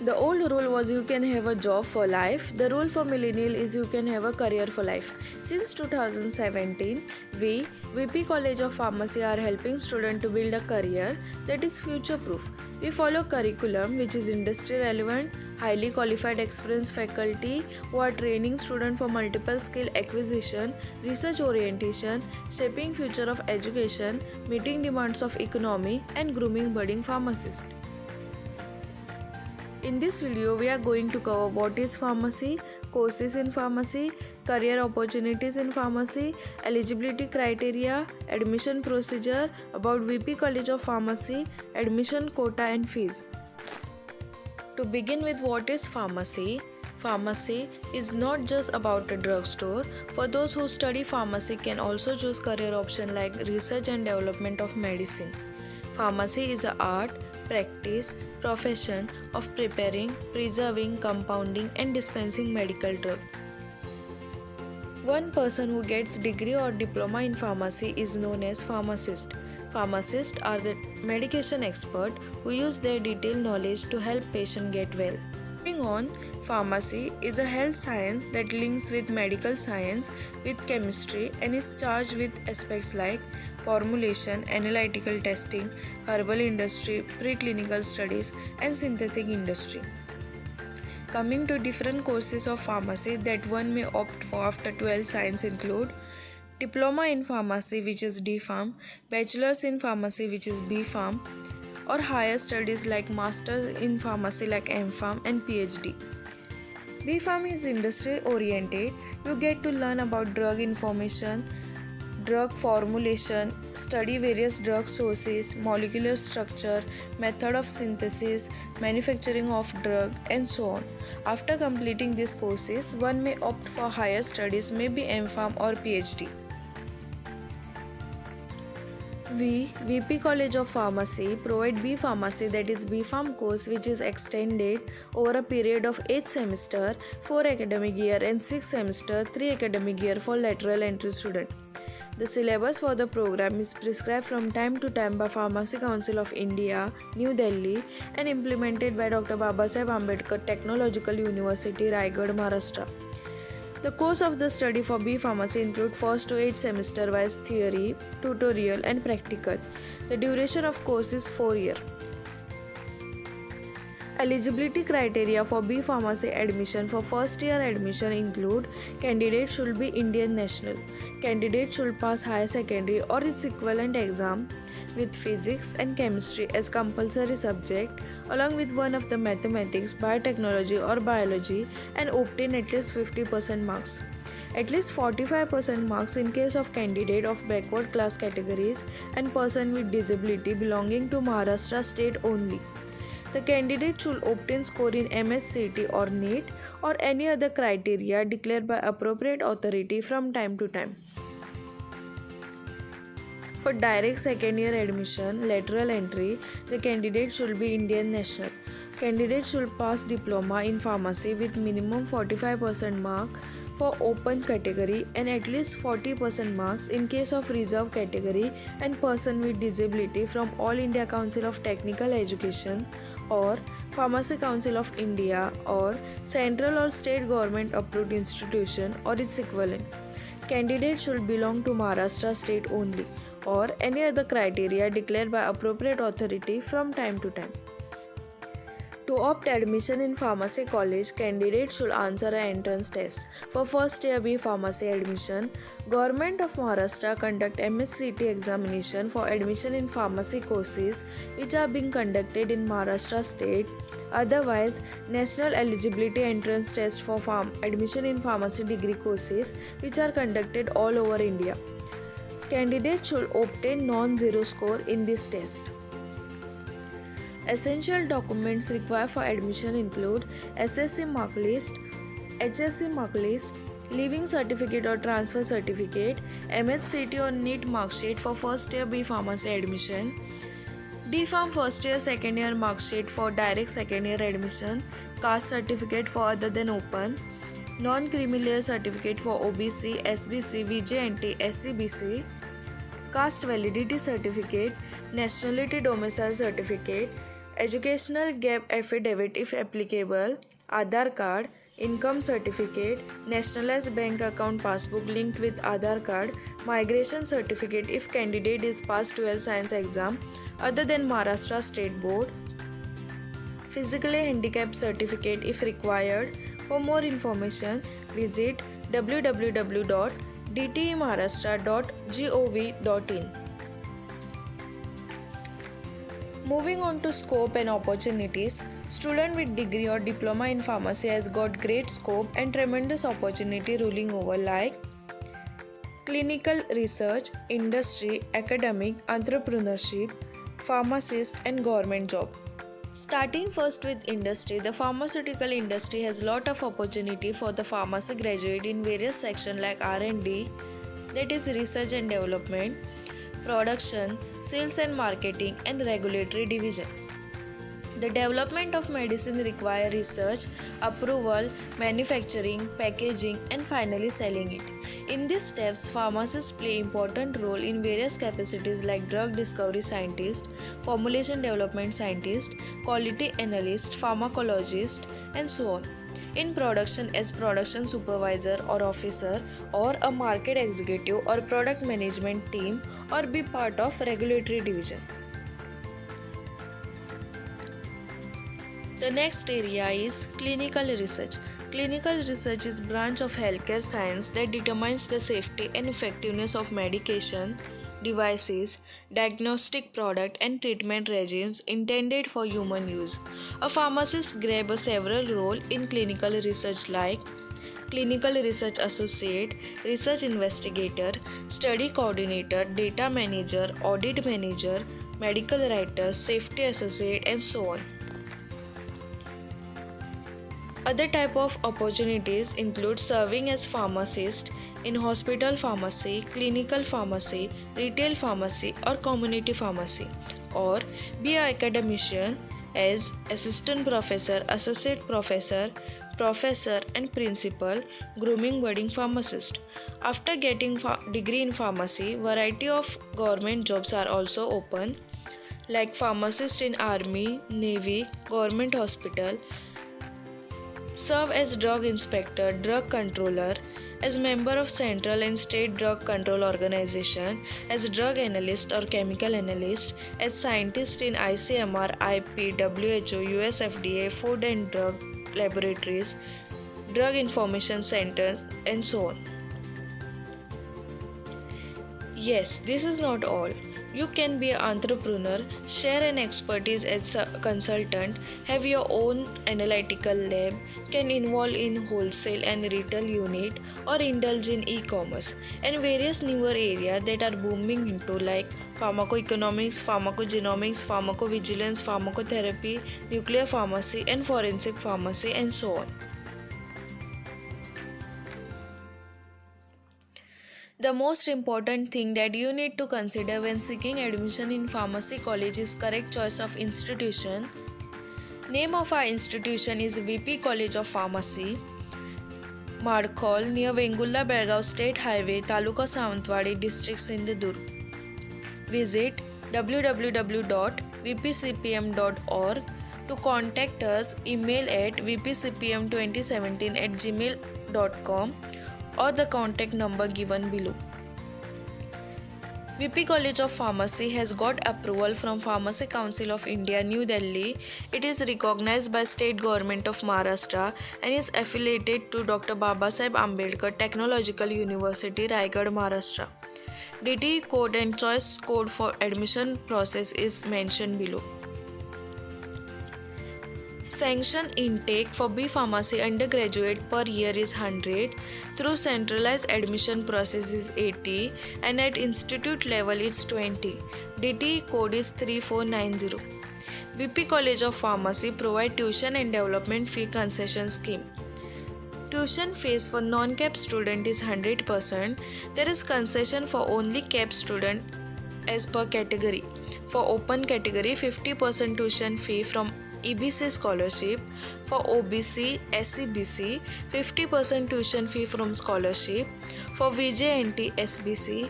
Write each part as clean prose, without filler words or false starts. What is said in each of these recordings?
The old rule was you can have a job for life. The rule for millennial is you can have a career for life. Since 2017, we, VP College of Pharmacy, are helping students to build a career that is future proof. We follow curriculum which is industry relevant, highly qualified experienced faculty who are training students for multiple skill acquisition, research orientation, shaping future of education, meeting demands of economy, and grooming budding pharmacists. In this video, we are going to cover what is pharmacy, courses in pharmacy, career opportunities in pharmacy, eligibility criteria, admission procedure, about VP College of Pharmacy, admission quota and fees. To begin with, what is pharmacy? Pharmacy is not just about a drugstore. For those who study pharmacy can also choose career option like research and development of medicine. Pharmacy is an art, practice, profession of preparing, preserving, compounding and dispensing medical drugs. One person who gets degree or diploma in pharmacy is known as pharmacist. Pharmacists are the medication expert who use their detailed knowledge to help patient get well. Moving on, pharmacy is a health science that links with medical science with chemistry and is charged with aspects like formulation, analytical testing, herbal industry, preclinical studies, and synthetic industry. Coming to different courses of pharmacy that one may opt for after 12th science include Diploma in Pharmacy which is D.Pharm, Bachelor's in Pharmacy which is B.Pharm, or higher studies like Master's in Pharmacy like M.Pharm and PhD. B.Pharm is industry oriented. You get to learn about drug information, drug formulation, study various drug sources, molecular structure, method of synthesis, manufacturing of drug, and so on. After completing these courses, one may opt for higher studies, maybe M.Pharm or PhD. We, VP College of Pharmacy, provide B Pharmacy, that is B.Pharm course, which is extended over a period of 8 semester, 4 academic year and 6 semester, 3 academic year for lateral entry student. The syllabus for the program is prescribed from time to time by Pharmacy Council of India, New Delhi, and implemented by Dr. Babasaheb Ambedkar Technological University, Raigad, Maharashtra. The course of the study for B Pharmacy include 1st to 8th semester wise theory, tutorial and practical. The duration of course is 4 years. Eligibility criteria for B Pharmacy admission for first year admission include candidate should be Indian national, candidate should pass higher secondary or its equivalent exam with physics and chemistry as compulsory subject along with one of the mathematics, biotechnology or biology and obtain at least 50% marks. At least 45% marks in case of candidate of backward class categories and person with disability belonging to Maharashtra state only. The candidate should obtain score in MSCT or NEET or any other criteria declared by appropriate authority from time to time. For direct second year admission, lateral entry, the candidate should be Indian national. Candidate should pass diploma in pharmacy with minimum 45% mark for open category and at least 40% marks in case of reserve category and person with disability from All India Council of Technical Education or Pharmacy Council of India or central or state government approved institution or its equivalent. Candidate should belong to Maharashtra state only or any other criteria declared by appropriate authority from time to time. To opt admission in pharmacy college, candidate should answer an entrance test. For first year B pharmacy admission, Government of Maharashtra conduct MSCT examination for admission in pharmacy courses which are being conducted in Maharashtra state. Otherwise, National Eligibility Entrance Test for admission in pharmacy degree courses which are conducted all over India. Candidate should obtain non-zero score in this test. Essential documents required for admission include SSC mark list, HSC mark list, leaving certificate or transfer certificate, MHCT or NEET mark sheet for first year B pharmacy admission, D.Pharm first year second year mark sheet for direct second year admission, caste certificate for other than open, non-creamy layer certificate for OBC, SBC, VJNT, SCBC, caste validity certificate, nationality domicile certificate, educational gap affidavit if applicable, Aadhaar card, income certificate, nationalized bank account passbook linked with Aadhaar card, migration certificate if candidate is past 12 science exam other than Maharashtra State Board, physically handicapped certificate if required. For more information, visit www.dtemaharashtra.gov.in. Moving on to scope and opportunities, student with degree or diploma in pharmacy has got great scope and tremendous opportunity ruling over like clinical research, industry, academic, entrepreneurship, pharmacist and government job. Starting first with industry, the pharmaceutical industry has lot of opportunity for the pharmacy graduate in various sections like R&D, that is research and development, production, sales and marketing, and regulatory division. The development of medicine require research, approval, manufacturing, packaging, and finally selling it. In these steps, pharmacists play important role in various capacities like drug discovery scientist, formulation development scientist, quality analyst, pharmacologist, and so on. In production as production supervisor or officer or a market executive or product management team or be part of regulatory division. The next area is clinical research. Clinical research is a branch of healthcare science that determines the safety and effectiveness of medication, devices, diagnostic product and treatment regimes intended for human use. A pharmacist grabs several roles in clinical research like clinical research associate, research investigator, study coordinator, data manager, audit manager, medical writer, safety associate and so on. Other type of opportunities include serving as pharmacist in hospital pharmacy, clinical pharmacy, retail pharmacy or community pharmacy, or be an academician as assistant professor, associate professor, professor and principal, grooming budding pharmacist. After getting degree in pharmacy, variety of government jobs are also open like pharmacist in army, navy, government hospital, serve as drug inspector, drug controller, as member of central and state drug control organization, as drug analyst or chemical analyst, as scientist in ICMR, IP, WHO, US FDA, Food and Drug Laboratories, Drug Information Centers, and so on. Yes, this is not all. You can be an entrepreneur, share an expertise as a consultant, have your own analytical lab, can involve in wholesale and retail unit or indulge in e-commerce and various newer areas that are booming into like pharmacoeconomics, pharmacogenomics, pharmacovigilance, pharmacotherapy, nuclear pharmacy and forensic pharmacy and so on. The most important thing that you need to consider when seeking admission in pharmacy college is correct choice of institution. Name of our institution is VP College of Pharmacy, Madkhol near Vengulla Belgav State Highway, Taluka Savantwadi, District Sindhudurg. Visit www.vpcpm.org. To contact us, email at vpcpm2017@gmail.com or the contact number given below. VP College of Pharmacy has got approval from Pharmacy Council of India, New Delhi. It is recognized by State Government of Maharashtra and is affiliated to Dr. Babasaheb Ambedkar Technological University, Raigad, Maharashtra. DTE code and choice code for admission process is mentioned below. Sanction intake for B Pharmacy undergraduate per year is 100, through centralized admission process is 80 and at institute level it's 20. DTE code is 3490. VP College of Pharmacy provide tuition and development fee concession scheme. Tuition fees for non-cap student is 100%. There is concession for only cap student as per category. For open category, 50% tuition fee from EBC scholarship. For OBC, SCBC, 50% tuition fee from scholarship. For VJNT, SBC,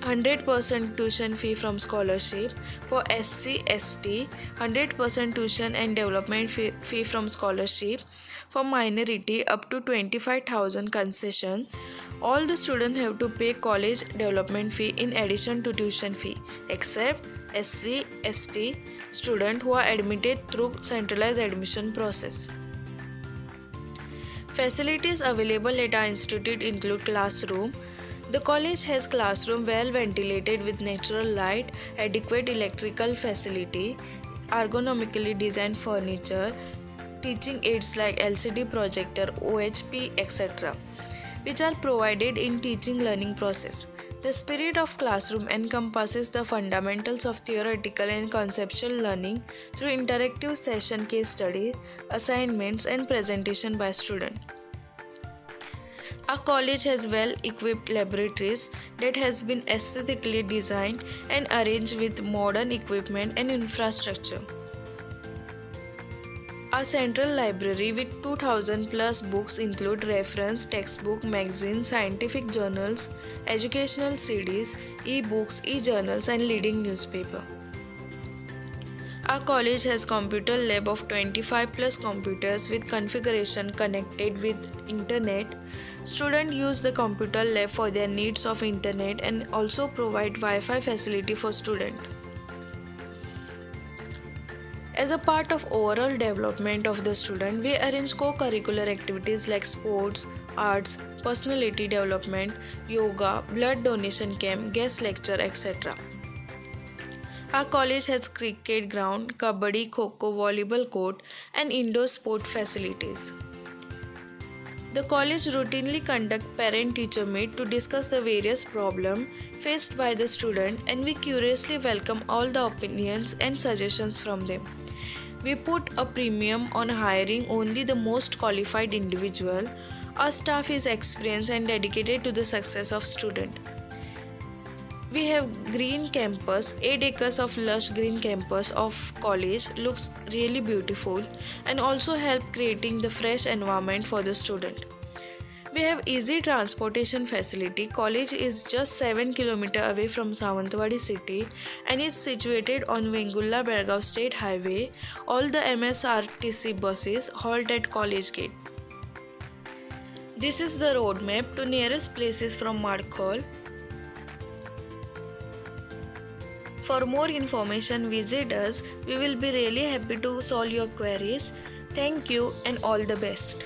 100% tuition fee from scholarship. For SC, ST, 100% tuition and development fee from scholarship. For minority, up to 25,000 concession. All the students have to pay college development fee in addition to tuition fee, except SC, ST students who are admitted through centralized admission process. Facilities available at our institute include classroom. The college has classroom well ventilated with natural light, adequate electrical facility, ergonomically designed furniture, teaching aids like LCD projector, OHP, etc., which are provided in teaching learning process. The spirit of classroom encompasses the fundamentals of theoretical and conceptual learning through interactive session, case studies, assignments, and presentation by students. Our college has well-equipped laboratories that has been aesthetically designed and arranged with modern equipment and infrastructure. Our central library with 2000 plus books include reference, textbook, magazines, scientific journals, educational CDs, e-books, e-journals, and leading newspaper. Our college has computer lab of 25 plus computers with configuration connected with internet. Students use the computer lab for their needs of internet and also provide Wi-Fi facility for students. As a part of overall development of the student, we arrange co-curricular activities like sports, arts, personality development, yoga, blood donation camp, guest lecture, etc. Our college has cricket ground, kabaddi, kho-kho, volleyball court, and indoor sport facilities. The college routinely conducts parent-teacher meet to discuss the various problems faced by the student, and we curiously welcome all the opinions and suggestions from them. We put a premium on hiring only the most qualified individual. Our staff is experienced and dedicated to the success of student. We have green campus, 8 acres of lush green campus of college looks really beautiful and also help creating the fresh environment for the student. We have easy transportation facility. College is just 7 km away from Sawantwadi city and is situated on Vengulla-Belgaum State Highway. All the MSRTC buses halt at college gate. This is the roadmap to nearest places from Madkhol. For more information, visit us. We will be really happy to solve your queries. Thank you and all the best.